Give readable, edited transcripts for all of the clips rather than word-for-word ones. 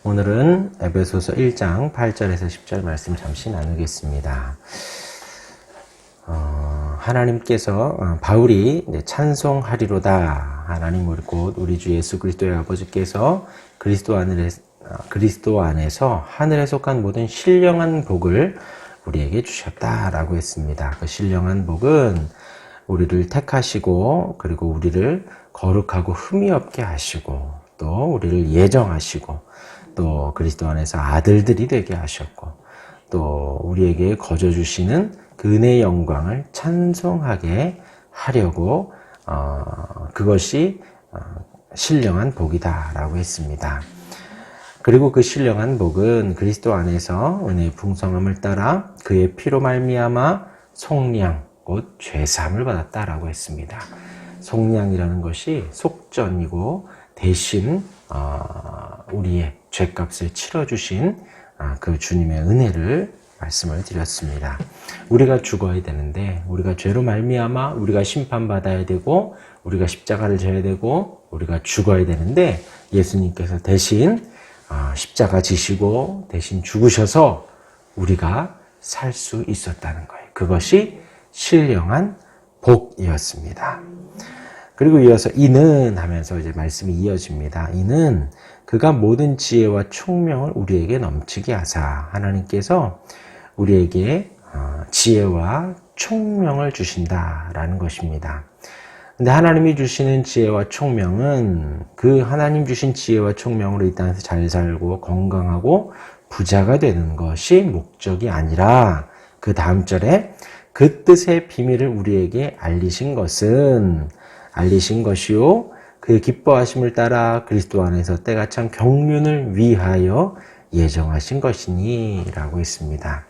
오늘은 에베소서 1장 8절에서 10절 말씀 잠시 나누겠습니다. 하나님께서 바울이 이제 찬송하리로다. 하나님 곧 우리 주 예수 그리스도의 아버지께서 그리스도 안에서 하늘에 속한 모든 신령한 복을 우리에게 주셨다라고 했습니다. 그 신령한 복은 우리를 택하시고 그리고 우리를 거룩하고 흠이 없게 하시고 또 우리를 예정하시고 또 그리스도 안에서 아들들이 되게 하셨고 또 우리에게 거저 주시는 그 은혜의 영광을 찬송하게 하려고 그것이 신령한 복이다라고 했습니다. 그리고 그 신령한 복은 그리스도 안에서 은혜의 풍성함을 따라 그의 피로 말미암아 속량 곧 죄사함을 받았다라고 했습니다. 속량이라는 것이 속전이고 대신 우리의 죄값을 치러주신 그 주님의 은혜를 말씀을 드렸습니다. 우리가 죽어야 되는데 우리가 죄로 말미암아 우리가 심판받아야 되고 우리가 십자가를 져야 되고 우리가 죽어야 되는데 예수님께서 대신 십자가 지시고 대신 죽으셔서 우리가 살 수 있었다는 거예요. 그것이 신령한 복이었습니다. 그리고 이어서 이는 하면서 이제 말씀이 이어집니다. 이는 그가 모든 지혜와 총명을 우리에게 넘치게 하사 하나님께서 우리에게 지혜와 총명을 주신다라는 것입니다. 근데 하나님이 주시는 지혜와 총명은 그 하나님 주신 지혜와 총명으로 이 땅에서 잘 살고 건강하고 부자가 되는 것이 목적이 아니라 그 다음 절에 그 뜻의 비밀을 우리에게 알리신 것이요 그의 기뻐하심을 따라 그리스도 안에서 때가 참 경륜을 위하여 예정하신 것이니 라고 했습니다.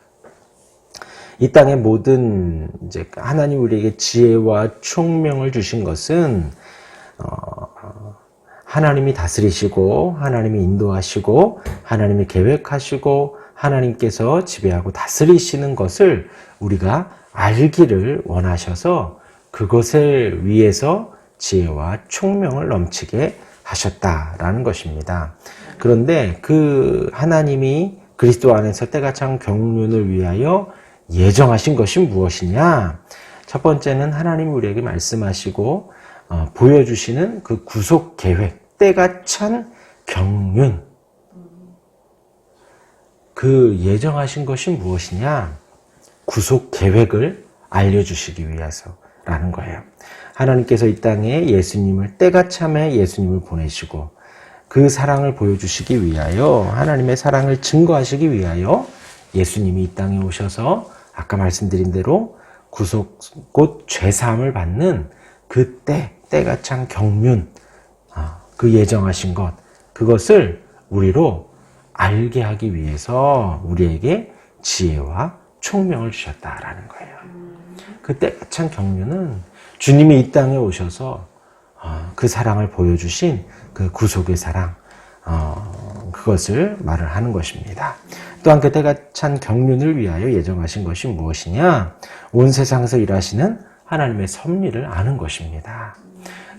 이 땅의 모든 이제 하나님 우리에게 지혜와 총명을 주신 것은 하나님이 다스리시고 하나님이 인도하시고 하나님이 계획하시고 하나님께서 지배하고 다스리시는 것을 우리가 알기를 원하셔서 그것을 위해서 지혜와 총명을 넘치게 하셨다라는 것입니다. 그런데 그 하나님이 그리스도 안에서 때가 참 경륜을 위하여 예정하신 것이 무엇이냐? 첫 번째는 하나님이 우리에게 말씀하시고 보여주시는 그 구속 계획, 때가 찬 경륜. 그 예정하신 것이 무엇이냐? 구속 계획을 알려주시기 위해서라는 거예요. 하나님께서 이 땅에 예수님을 때가 참에 예수님을 보내시고 그 사랑을 보여주시기 위하여 하나님의 사랑을 증거하시기 위하여 예수님이 이 땅에 오셔서 아까 말씀드린 대로 구속 곧 죄사함을 받는 그 때가 참 경륜 그 예정하신 것 그것을 우리로 알게 하기 위해서 우리에게 지혜와 총명을 주셨다라는 거예요. 그 때가 참 경륜은 주님이 이 땅에 오셔서 그 사랑을 보여주신 그 구속의 사랑 그것을 말을 하는 것입니다. 또한 그 때가 찬 경륜을 위하여 예정하신 것이 무엇이냐? 온 세상에서 일하시는 하나님의 섭리를 아는 것입니다.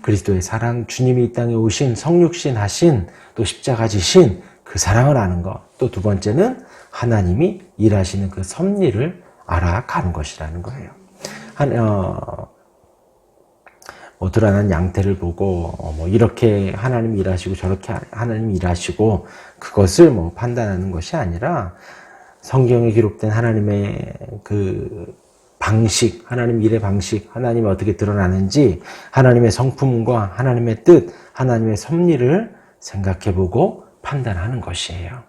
그리스도의 사랑, 주님이 이 땅에 오신 성육신 하신 또 십자가 지신 그 사랑을 아는 것. 또 두 번째는 하나님이 일하시는 그 섭리를 알아가는 것이라는 거예요. 드러난 양태를 보고 이렇게 하나님이 일하시고 저렇게 하나님이 일하시고 그것을 판단하는 것이 아니라 성경에 기록된 하나님의 그 방식, 하나님 일의 방식, 하나님이 어떻게 드러나는지 하나님의 성품과 하나님의 뜻, 하나님의 섭리를 생각해보고 판단하는 것이에요.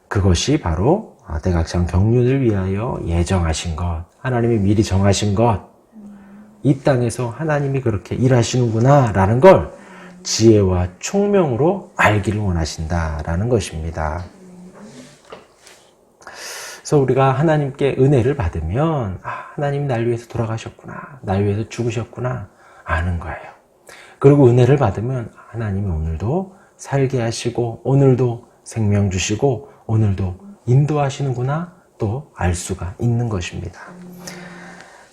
그것이 바로 때가 참 경륜을 위하여 예정하신 것, 하나님이 미리 정하신 것, 이 땅에서 하나님이 그렇게 일하시는구나 라는 걸 지혜와 총명으로 알기를 원하신다라는 것입니다. 그래서 우리가 하나님께 은혜를 받으면 하나님이 날 위해서 돌아가셨구나, 날 위해서 죽으셨구나 아는 거예요. 그리고 은혜를 받으면 하나님이 오늘도 살게 하시고 오늘도 생명 주시고 오늘도 인도하시는구나 또 알 수가 있는 것입니다.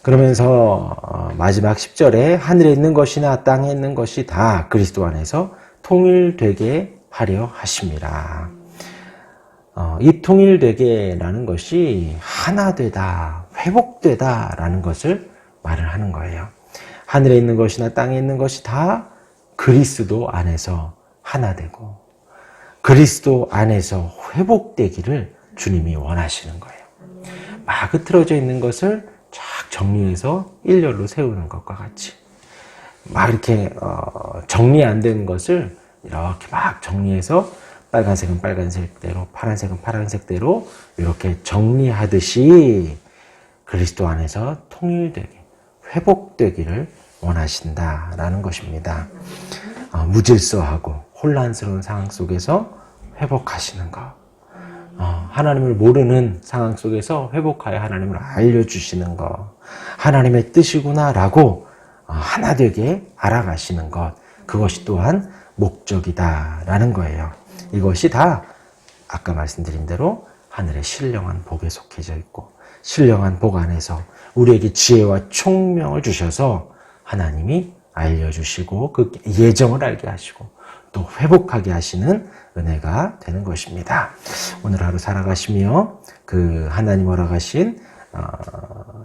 그러면서 마지막 10절에 하늘에 있는 것이나 땅에 있는 것이 다 그리스도 안에서 통일되게 하려 하심이라. 이 통일되게라는 것이 하나 되다, 회복되다라는 것을 말을 하는 거예요. 하늘에 있는 것이나 땅에 있는 것이 다 그리스도 안에서 하나 되고 그리스도 안에서 회복되기를 주님이 원하시는 거예요. 막 흐트러져 있는 것을 쫙 정리해서 일렬로 세우는 것과 같이 막 이렇게 정리 안 되는 것을 이렇게 막 정리해서 빨간색은 빨간색대로, 파란색은 파란색대로 이렇게 정리하듯이 그리스도 안에서 통일되게, 회복되기를 원하신다라는 것입니다. 무질서하고 혼란스러운 상황 속에서 회복하시는 것. 하나님을 모르는 상황 속에서 회복하여 하나님을 알려주시는 것. 하나님의 뜻이구나라고 하나 되게 알아가시는 것. 그것이 또한 목적이다라는 거예요. 이것이 다 아까 말씀드린 대로 하늘의 신령한 복에 속해져 있고 신령한 복 안에서 우리에게 지혜와 총명을 주셔서 하나님이 알려주시고 그 예정을 알게 하시고 또 회복하게 하시는 은혜가 되는 것입니다. 오늘 하루 살아가시며 그 하나님 허락하신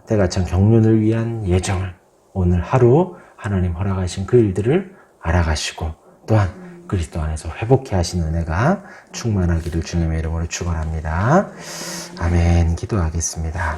때가찬 경륜을 위한 예정을 오늘 하루 하나님 허락하신 그 일들을 알아가시고 또한 그리스도 안에서 회복해 하시는 은혜가 충만하기를 주님의 이름으로 축원합니다. 아멘. 기도하겠습니다.